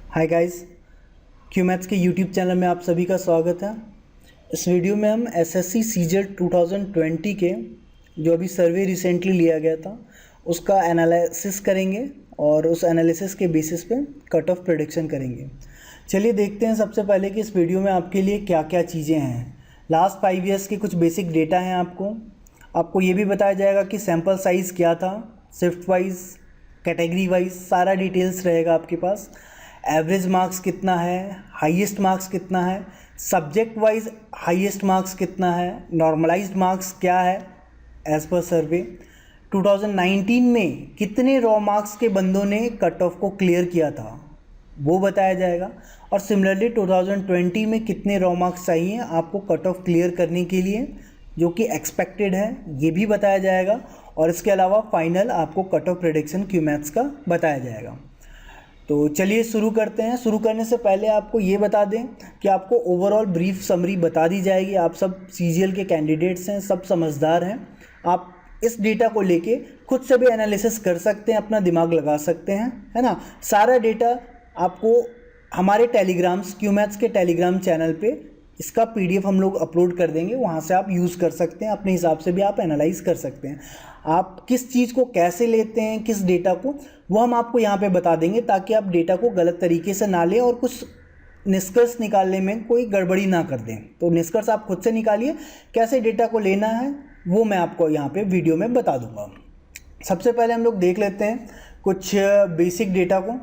Hi guys, Q maths के YouTube channel में आप सभी का स्वागत है। इस वीडियो में हम एसएससी सीजेट 2020 के जो अभी सर्वे रिसेंटली लिया गया था उसका एनालिसिस करेंगे और उस एनालिसिस के बेसिस पे कट ऑफ प्रेडिक्शन करेंगे। चलिए देखते हैं सबसे पहले कि इस वीडियो में आपके लिए क्या क्या चीज़ें हैं। लास्ट 5 ईयर्स के कुछ बेसिक डेटा हैं। आपको ये भी बताया जाएगा कि सैम्पल साइज़ क्या था, शिफ्ट वाइज, कैटेगरी वाइज सारा डिटेल्स रहेगा आपके पास। एवरेज मार्क्स कितना है, हाईएस्ट मार्क्स कितना है, सब्जेक्ट वाइज हाईएस्ट मार्क्स कितना है, नॉर्मलाइज्ड मार्क्स क्या है एज पर सर्वे, 2019 में कितने रॉ मार्क्स के बंदों ने कट ऑफ को क्लियर किया था वो बताया जाएगा, और सिमिलरली 2020 में कितने रॉ मार्क्स चाहिए आपको कट ऑफ क्लियर करने के लिए जो कि एक्सपेक्टेड है ये भी बताया जाएगा। और इसके अलावा फाइनल आपको cut off prediction Q maths का बताया जाएगा। तो चलिए शुरू करते हैं। शुरू करने से पहले आपको ये बता दें कि आपको ओवरऑल ब्रीफ समरी बता दी जाएगी। आप सब सीजीएल के कैंडिडेट्स हैं, सब समझदार हैं, आप इस डेटा को लेके खुद से भी एनालिसिस कर सकते हैं, अपना दिमाग लगा सकते हैं, है ना। सारा डेटा आपको हमारे टेलीग्राम्स क्यू मैथ्स के टेलीग्राम चैनल पे इसका पीडीएफ हम लोग अपलोड कर देंगे, वहाँ से आप यूज़ कर सकते हैं, अपने हिसाब से भी आप एनालाइज कर सकते हैं। आप किस चीज़ को कैसे लेते हैं, किस डेटा को, वो हम आपको यहाँ पे बता देंगे ताकि आप डेटा को गलत तरीके से ना लें और कुछ निष्कर्ष निकालने में कोई गड़बड़ी ना कर दें। तो निष्कर्ष आप खुद से निकालिए, कैसे डेटा को लेना है वो मैं आपको यहाँ पे वीडियो में बता दूँगा। सबसे पहले हम लोग देख लेते हैं कुछ बेसिक डेटा को।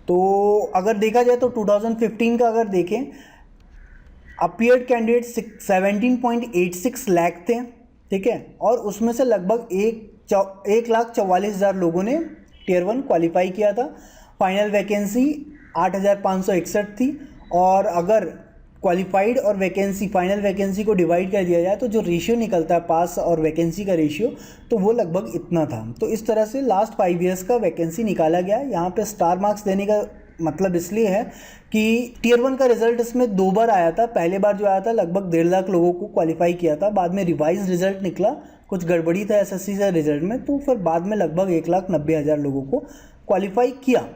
तो अगर देखा जाए तो 2015 का अगर देखें, अपीयर्ड कैंडिडेट 17.86 लाख थे, ठीक है, और उसमें से लगभग 1,44,000 लोगों ने टियर 1 क्वालिफाई किया था। फाइनल वैकेंसी 8,561 थी, और अगर क्वालिफाइड और वैकेंसी, फाइनल वैकेंसी को डिवाइड कर दिया जाए तो जो रेशियो निकलता है पास और वैकेंसी का रेशियो, तो वो लगभग इतना था। तो इस तरह से लास्ट 5 ईयर्स का वैकेंसी निकाला गया। यहाँ पे स्टार मार्क्स देने का मतलब इसलिए है कि टियर 1 का रिजल्ट इसमें 2 बार आया था। पहले बार जो आया था लगभग 1.5 लाख लोगों को क्वालिफाई किया था, बाद में रिवाइज रिजल्ट निकला, कुछ गड़बड़ी था एसएससी से रिजल्ट में, तो फिर बाद में लगभग 1,90,000 लोगों को क्वालिफाई किया।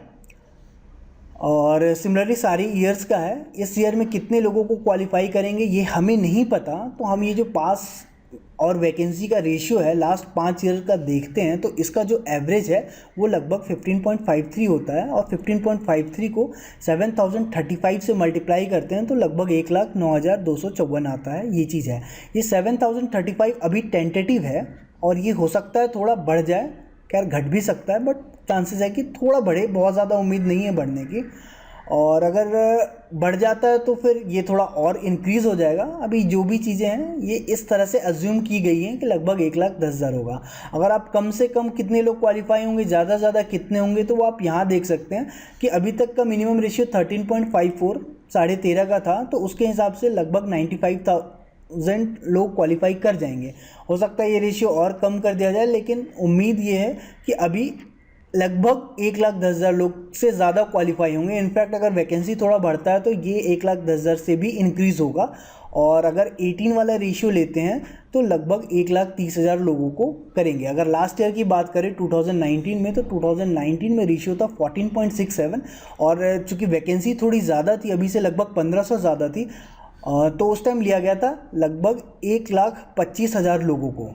और सिमिलरली सारे ईयर्स का है, इस ईयर में कितने लोगों को क्वालिफाई करेंगे ये हमें नहीं पता। तो हम ये जो पास और वैकेंसी का रेशियो है लास्ट 5 ईयर का देखते हैं, तो इसका जो एवरेज है वो लगभग 15.53 होता है, और 15.53 को 7,035 से मल्टीप्लाई करते हैं तो लगभग 1,09,254 आता है। ये चीज़ है, ये 7,035 अभी टेंटेटिव है और ये हो सकता है थोड़ा बढ़ जाए, खैर घट भी सकता है, बट चांसेस है कि थोड़ा बढ़े, बहुत ज़्यादा उम्मीद नहीं है बढ़ने की। और अगर बढ़ जाता है तो फिर ये थोड़ा और इंक्रीज़ हो जाएगा। अभी जो भी चीज़ें हैं ये इस तरह से अज्यूम की गई हैं कि लगभग 1,10,000 होगा। अगर आप कम से कम कितने लोग क्वालिफाई होंगे, ज़्यादा से ज़्यादा कितने होंगे, तो वो आप यहाँ देख सकते हैं कि अभी तक का मिनिमम रेशियो 13.54 13.5 का था, तो उसके हिसाब से लगभग 95,000 लोग क्वालिफाई कर जाएंगे। हो सकता है ये रेशियो और कम कर दिया जाए, लेकिन उम्मीद ये है कि अभी लगभग 1,10,000 लोग से ज़्यादा क्वालिफाई होंगे। इनफैक्ट अगर वैकेंसी थोड़ा बढ़ता है तो ये 1,10,000 से भी इंक्रीज़ होगा। और अगर 18 वाला रेशियो लेते हैं तो लगभग 1,30,000 लोगों को करेंगे। अगर लास्ट ईयर की बात करें 2019 में, तो 2019 में रेशियो था 14.67, और चूँकि वैकेंसी थोड़ी ज़्यादा थी, अभी से लगभग 1,500 ज़्यादा थी, तो उस टाइम लिया गया था लगभग 1,25,000 लोगों को,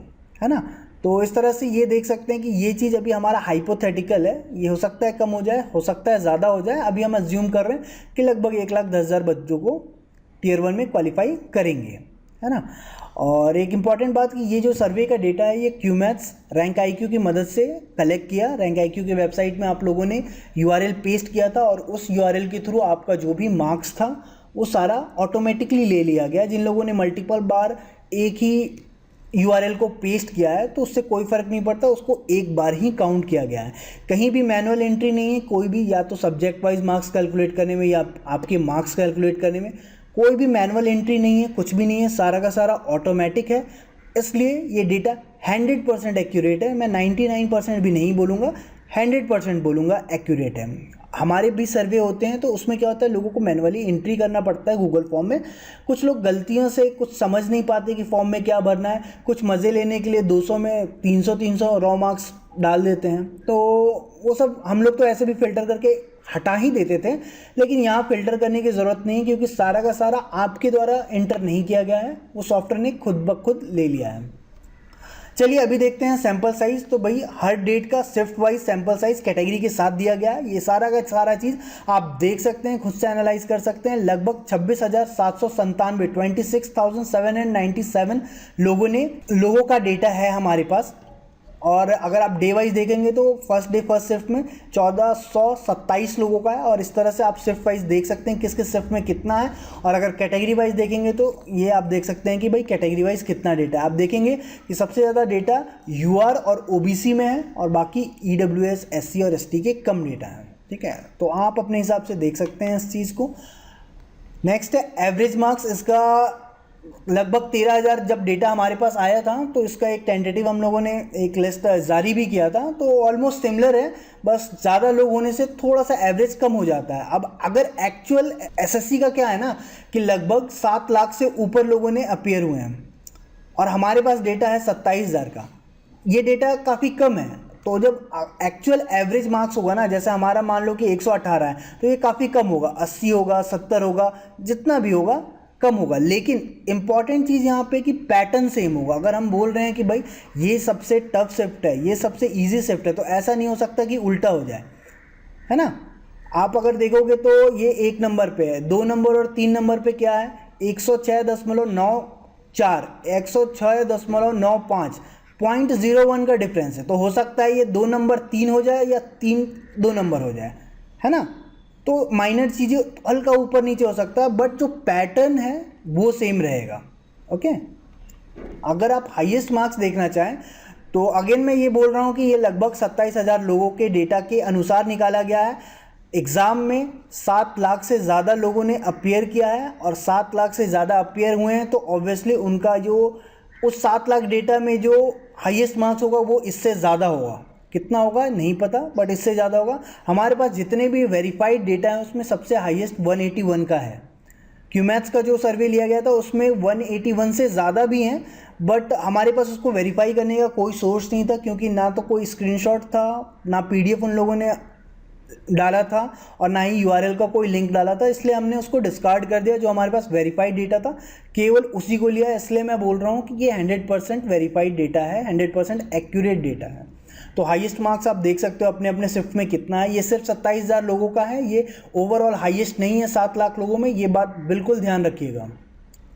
है ना। तो इस तरह से ये देख सकते हैं कि ये चीज़ अभी हमारा हाइपोथेटिकल है, ये हो सकता है कम हो जाए, हो सकता है ज़्यादा हो जाए। अभी हम अज्यूम कर रहे हैं कि लगभग 1,10,000 बच्चों को टियर 1 में क्वालिफाई करेंगे, है ना। और एक इम्पॉर्टेंट बात कि ये जो सर्वे का डेटा है ये क्यू मैथ्स रैंक आईक्यू की मदद से कलेक्ट किया। रैंक आईक्यू की वेबसाइट में आप लोगों ने यूआरएल पेस्ट किया था, और उस यूआरएल के थ्रू आपका जो भी मार्क्स था वो सारा ऑटोमेटिकली ले लिया गया। जिन लोगों ने मल्टीपल बार एक ही यूआरएल को पेस्ट किया है तो उससे कोई फ़र्क नहीं पड़ता, उसको एक बार ही काउंट किया गया है। कहीं भी मैनुअल एंट्री नहीं है, कोई भी, या तो सब्जेक्ट वाइज मार्क्स कैलकुलेट करने में या आपके मार्क्स कैलकुलेट करने में कोई भी मैनुअल एंट्री नहीं है, कुछ भी नहीं है, सारा का सारा ऑटोमेटिक है। इसलिए ये डेटा 100% एक्यूरेट है। मैं 99% भी नहीं बोलूँगा, 100% बोलूँगा एक्यूरेट है। हमारे भी सर्वे होते हैं तो उसमें क्या होता है, लोगों को मैनुअली एंट्री करना पड़ता है गूगल फॉर्म में। कुछ लोग गलतियों से कुछ समझ नहीं पाते कि फॉर्म में क्या भरना है, कुछ मज़े लेने के लिए 200 में 300 रॉ मार्क्स डाल देते हैं, तो वो सब हम लोग तो ऐसे भी फ़िल्टर करके हटा ही देते थे, लेकिन यहाँ फ़िल्टर करने की ज़रूरत नहीं, क्योंकि सारा का सारा आपके द्वारा एंटर नहीं किया गया है, वो सॉफ्टवेयर ने खुद ब खुद ले लिया है। चलिए अभी देखते हैं सैंपल साइज़। तो भाई हर डेट का shift wise sample size category के साथ दिया गया है। ये सारा का सारा चीज़ आप देख सकते हैं, खुद से एनालाइज कर सकते हैं। लगभग 26,797 26,797 लोगों का डेटा है हमारे पास। और अगर आप डे वाइज देखेंगे तो फर्स्ट डे फर्स्ट शिफ्ट में 1427 लोगों का है, और इस तरह से आप शिफ्ट वाइज देख सकते हैं किस किस शिफ्ट में कितना है। और अगर कैटेगरी वाइज देखेंगे तो ये आप देख सकते हैं कि भाई कैटेगरी वाइज कितना डेटा है। आप देखेंगे कि सबसे ज़्यादा डेटा यूआर और ओबीसी में है, और बाकी ईडब्ल्यूएस, एससी और एसटी के कम डेटा है। ठीक है, तो आप अपने हिसाब से देख सकते हैं इस चीज़ को। नेक्स्ट है एवरेज मार्क्स। इसका लगभग 13,000 जब डेटा हमारे पास आया था, तो इसका एक टेंटेटिव हम लोगों ने एक लिस्ट जारी भी किया था, तो ऑलमोस्ट सिमिलर है, बस ज़्यादा लोग होने से थोड़ा सा एवरेज कम हो जाता है। अब अगर एक्चुअल एसएससी का क्या है ना, कि लगभग 7 लाख से ऊपर लोगों ने अपीयर हुए हैं, और हमारे पास डेटा है 27,000 का। ये डेटा काफ़ी कम है, तो जब एक्चुअल एवरेज मार्क्स होगा ना, जैसे हमारा मान लो कि 118 है, तो ये काफ़ी कम होगा, 80 होगा, 70 होगा, जितना भी होगा कम होगा। लेकिन इंपॉर्टेंट चीज़ यहाँ पे कि पैटर्न सेम होगा। अगर हम बोल रहे हैं कि भाई ये सबसे टफ शिफ्ट है, ये सबसे इजी शिफ्ट है, तो ऐसा नहीं हो सकता कि उल्टा हो जाए, है ना। आप अगर देखोगे तो ये 1 नंबर पे है, 2 नंबर और 3 नंबर पे क्या है, 106.94, 106.95, 0.01 का डिफरेंस है। तो हो सकता है ये 2 नंबर 3 हो जाए, या 3 2 नंबर हो जाए, है ना। तो माइनर चीज़ें हल्का ऊपर नीचे हो सकता है, बट जो पैटर्न है वो सेम रहेगा। ओके, अगर आप हाईएस्ट मार्क्स देखना चाहें तो अगेन मैं ये बोल रहा हूँ कि ये लगभग 27,000 लोगों के डेटा के अनुसार निकाला गया है। एग्ज़ाम में 7 लाख से ज़्यादा लोगों ने अपीयर किया है, और 7 लाख से ज़्यादा अपीयर हुए हैं, तो ऑब्वियसली उनका जो उस 7 लाख डेटा में जो हाईएस्ट मार्क्स होगा वो इससे ज़्यादा होगा। कितना होगा नहीं पता, बट इससे ज़्यादा होगा। हमारे पास जितने भी वेरीफाइड डेटा हैं उसमें सबसे हाईएस्ट 181 का है। क्यूमैथ्स का जो सर्वे लिया गया था उसमें 181 से ज़्यादा भी हैं, बट हमारे पास उसको वेरीफाई करने का कोई सोर्स नहीं था, क्योंकि ना तो कोई स्क्रीनशॉट था, ना पीडीएफ उन लोगों ने डाला था, और ना ही यूआरएल का कोई लिंक डाला था, इसलिए हमने उसको डिस्कार्ड कर दिया। जो हमारे पास वेरीफाइड डेटा था केवल उसी को लिया, इसलिए मैं बोल रहा हूँ कि ये 100% वेरीफाइड डेटा है, 100% एक्यूरेट डेटा है। तो हाईएस्ट मार्क्स आप देख सकते हो अपने अपने शिफ्ट में कितना है। ये सिर्फ 27,000 लोगों का है, ये ओवरऑल हाईएस्ट नहीं है 7 लाख लोगों में, ये बात बिल्कुल ध्यान रखिएगा।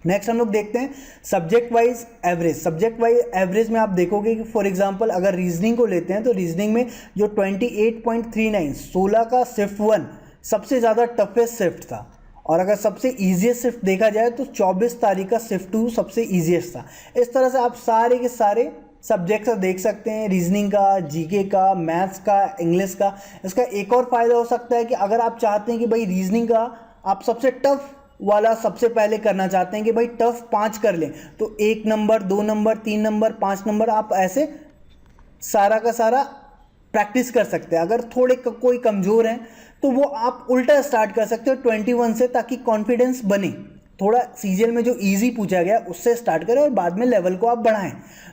नेक्स्ट हम लोग देखते हैं subject wise average. Subject wise average में आप देखोगे कि फॉर एग्जांपल अगर रीजनिंग को लेते हैं, तो रीजनिंग में जो 28.39 16 का शिफ्ट 1 सबसे ज़्यादा टफेस्ट शिफ्ट था, और अगर सबसे ईजीएस्ट शिफ्ट देखा जाए तो 24 तारीख का शिफ्ट 2 सबसे ईजीएस्ट था। इस तरह से आप सारे के सारे सब्जेक्ट्स देख सकते हैं, रीजनिंग का, जीके का, मैथ्स का, इंग्लिश का। इसका एक और फ़ायदा हो सकता है कि अगर आप चाहते हैं कि भाई रीजनिंग का आप सबसे टफ वाला सबसे पहले करना चाहते हैं कि भाई टफ 5 कर लें, तो 1 नंबर, 2 नंबर, 3 नंबर, 5 नंबर आप ऐसे सारा का सारा प्रैक्टिस कर सकते हैं। अगर थोड़े कोई कमज़ोर हैं तो वो आप उल्टा स्टार्ट कर सकते हो 21 से, ताकि कॉन्फिडेंस बने। थोड़ा सीजीएल में जो इजी पूछा गया उससे स्टार्ट करें, और बाद में लेवल को आप बढ़ाएं।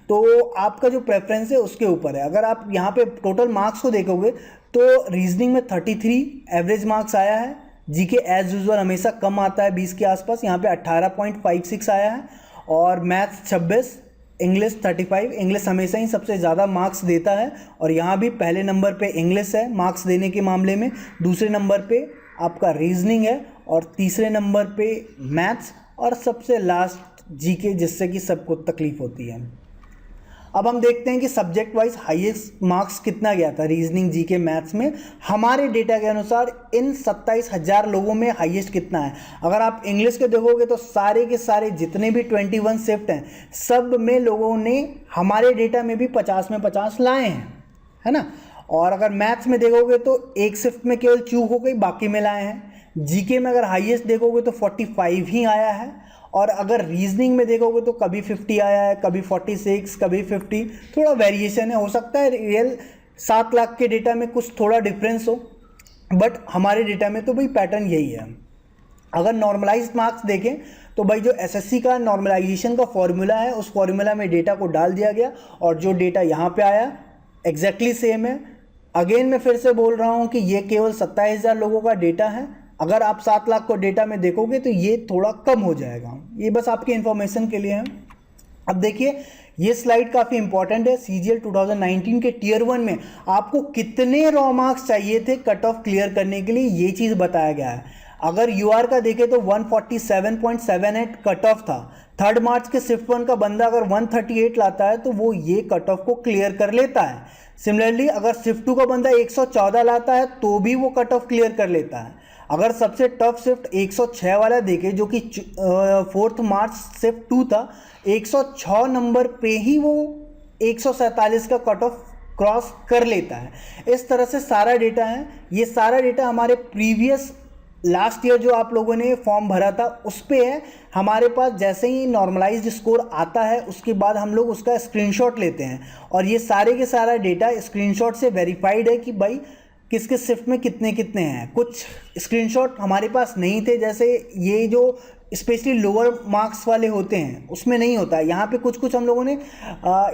तो आपका जो प्रेफरेंस है उसके ऊपर है। अगर आप यहाँ पे टोटल मार्क्स को देखोगे तो रीजनिंग में 33 एवरेज मार्क्स आया है, जीके एज यूजुअल हमेशा कम आता है 20 के आसपास, यहाँ पे 18.56 आया है, और मैथ्स 26, इंग्लिश 35। इंग्लिश हमेशा ही सबसे ज़्यादा मार्क्स देता है, और यहाँ भी पहले नंबर पे इंग्लिश है मार्क्स देने के मामले में, दूसरे नंबर पे आपका रीजनिंग है, और तीसरे नंबर पे मैथ्स, और सबसे लास्ट जीके, जिससे कि सबको तकलीफ होती है। अब हम देखते हैं कि सब्जेक्ट वाइज हाईएस्ट मार्क्स कितना गया था रीजनिंग, जीके, मैथ्स में। हमारे डेटा के अनुसार इन 27,000 लोगों में हाईएस्ट कितना है। अगर आप इंग्लिश के देखोगे तो सारे के सारे जितने भी 21 शिफ्ट हैं सब में लोगों ने हमारे डेटा में भी 50 में 50 लाए हैं, है ना। और अगर मैथ्स में देखोगे तो एक शिफ्ट में केवल चूक हो गई, बाकी में लाए हैं। जीके में अगर हाईएस्ट देखोगे तो 45 ही आया है, और अगर रीजनिंग में देखोगे तो कभी 50 आया है, कभी 46, कभी 50, थोड़ा वेरिएशन है। हो सकता है रियल 7 लाख के डेटा में कुछ थोड़ा डिफरेंस हो, बट हमारे डेटा में तो भाई पैटर्न यही है। अगर नॉर्मलाइज्ड मार्क्स देखें तो भाई जो एसएससी का नॉर्मलाइजेशन का फॉर्मूला है, उस फॉर्मूला में डेटा को डाल दिया गया, और जो डेटा यहाँ पे आया एग्जैक्टली सेम है। अगेन मैं फिर से बोल रहा हूँ कि ये केवल 27,000 लोगों का डेटा है। अगर आप 7 लाख को डेटा में देखोगे तो ये थोड़ा कम हो जाएगा। ये बस आपकी इन्फॉर्मेशन के लिए है। अब देखिए, ये स्लाइड काफ़ी इंपॉर्टेंट है। CGL 2019 के टियर 1 में आपको कितने रॉ मार्क्स चाहिए थे कट ऑफ क्लियर करने के लिए, ये चीज़ बताया गया है। अगर UR का देखें तो 147.78 कट ऑफ था। 3 मार्च के शिफ्ट 1 का बंदा अगर 138 लाता है तो वो ये कट ऑफ को क्लियर कर लेता है। सिमिलरली अगर शिफ्ट 2 का बंदा 114 लाता है तो भी वो कट ऑफ क्लियर कर लेता है। अगर सबसे टफ शिफ्ट 106 वाला देखे, जो कि 4 मार्च शिफ्ट 2 था, 106 नंबर पे ही वो 147 का कट ऑफ क्रॉस कर लेता है। इस तरह से सारा डेटा है। ये सारा डेटा हमारे प्रीवियस लास्ट ईयर जो आप लोगों ने फॉर्म भरा था उस पे है। हमारे पास जैसे ही नॉर्मलाइज्ड स्कोर आता है उसके बाद हम लोग उसका स्क्रीनशॉट लेते हैं और ये सारे के सारा डेटा स्क्रीनशॉट से वेरीफाइड है कि भाई किस किस शिफ्ट में कितने कितने हैं। कुछ स्क्रीनशॉट हमारे पास नहीं थे, जैसे ये जो स्पेशली लोअर मार्क्स वाले होते हैं उसमें नहीं होता है। यहाँ पे कुछ कुछ हम लोगों ने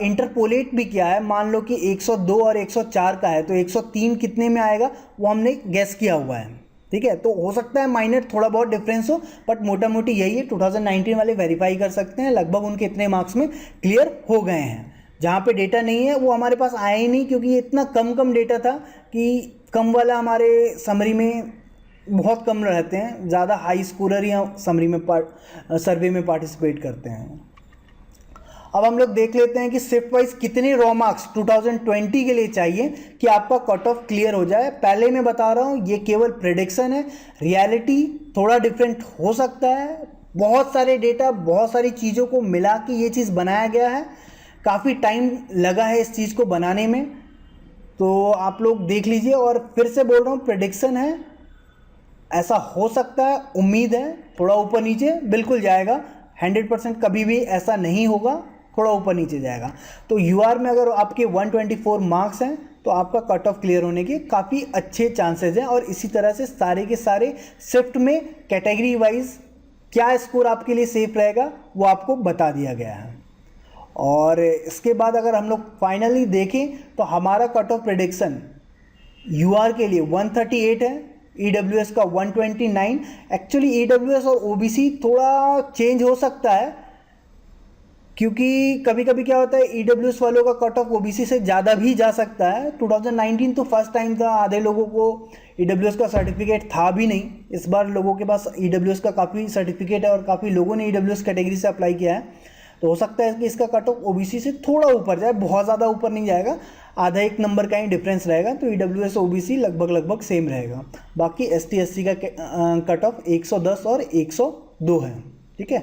इंटरपोलेट भी किया है। मान लो कि 102 और 104 का है तो 103 कितने में आएगा वो हमने गैस किया हुआ है। ठीक है, तो हो सकता है माइनर थोड़ा बहुत डिफरेंस हो, बट मोटा मोटी यही है। 2019 वाले वेरीफाई कर सकते हैं लगभग उनके इतने मार्क्स में क्लियर हो गए हैं। जहाँ पे डेटा नहीं है वो हमारे पास आया ही नहीं, क्योंकि ये इतना कम डेटा था कि कम वाला हमारे समरी में बहुत कम रहते हैं। ज़्यादा हाई स्कोरर या समरी में सर्वे में पार्टिसिपेट करते हैं। अब हम लोग देख लेते हैं कि शिफ्ट वाइज कितने रॉ मार्क्स 2020 के लिए चाहिए कि आपका कट ऑफ क्लियर हो जाए। पहले मैं बता रहा हूँ ये केवल प्रेडिक्शन है, रियलिटी थोड़ा डिफरेंट हो सकता है। बहुत सारे डेटा, बहुत सारी चीज़ों को मिला के ये चीज़ बनाया गया है। काफ़ी टाइम लगा है इस चीज़ को बनाने में, तो आप लोग देख लीजिए। और फिर से बोल रहा हूँ प्रेडिक्शन है, ऐसा हो सकता है, उम्मीद है थोड़ा ऊपर नीचे बिल्कुल जाएगा। 100% कभी भी ऐसा नहीं होगा, थोड़ा ऊपर नीचे जाएगा। तो UR में अगर आपके 124 मार्क्स हैं तो आपका कट ऑफ क्लियर होने के काफ़ी अच्छे चांसेस हैं। और इसी तरह से सारे के सारे शिफ्ट में कैटेगरी वाइज क्या स्कोर आपके लिए सेफ रहेगा वो आपको बता दिया गया है। और इसके बाद अगर हम लोग फाइनली देखें तो हमारा कट ऑफ प्रेडिक्शन UR के लिए 138 है, EWS का 129। एक्चुअली EWS और OBC थोड़ा चेंज हो सकता है, क्योंकि कभी कभी क्या होता है EWS वालों का कट ऑफ OBC से ज़्यादा भी जा सकता है। 2019 तो फर्स्ट टाइम था, आधे लोगों को EWS का सर्टिफिकेट था भी नहीं। इस बार लोगों के पास EWS का काफ़ी सर्टिफिकेट है और काफ़ी लोगों ने EWS कैटेगरी से अप्लाई किया है। तो हो सकता है कि इसका कट ऑफ OBC से थोड़ा ऊपर जाए, बहुत ज़्यादा ऊपर नहीं जाएगा, आधा 1 नंबर का ही डिफरेंस रहेगा। तो EWS OBC लगभग सेम रहेगा। बाकी ST SC का कट ऑफ 110 और 102 है। ठीक है,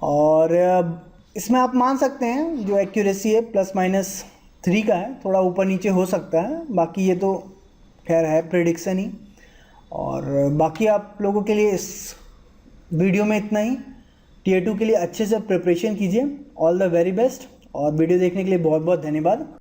और इसमें आप मान सकते हैं जो एक्यूरेसी है ±3 का है, थोड़ा ऊपर नीचे हो सकता है। बाकी ये तो खैर है प्रेडिक्शन ही। और बाकी आप लोगों के लिए इस वीडियो में इतना ही। Tier 2 के लिए अच्छे से प्रिपरेशन कीजिए। ऑल द वेरी बेस्ट, और वीडियो देखने के लिए बहुत बहुत धन्यवाद।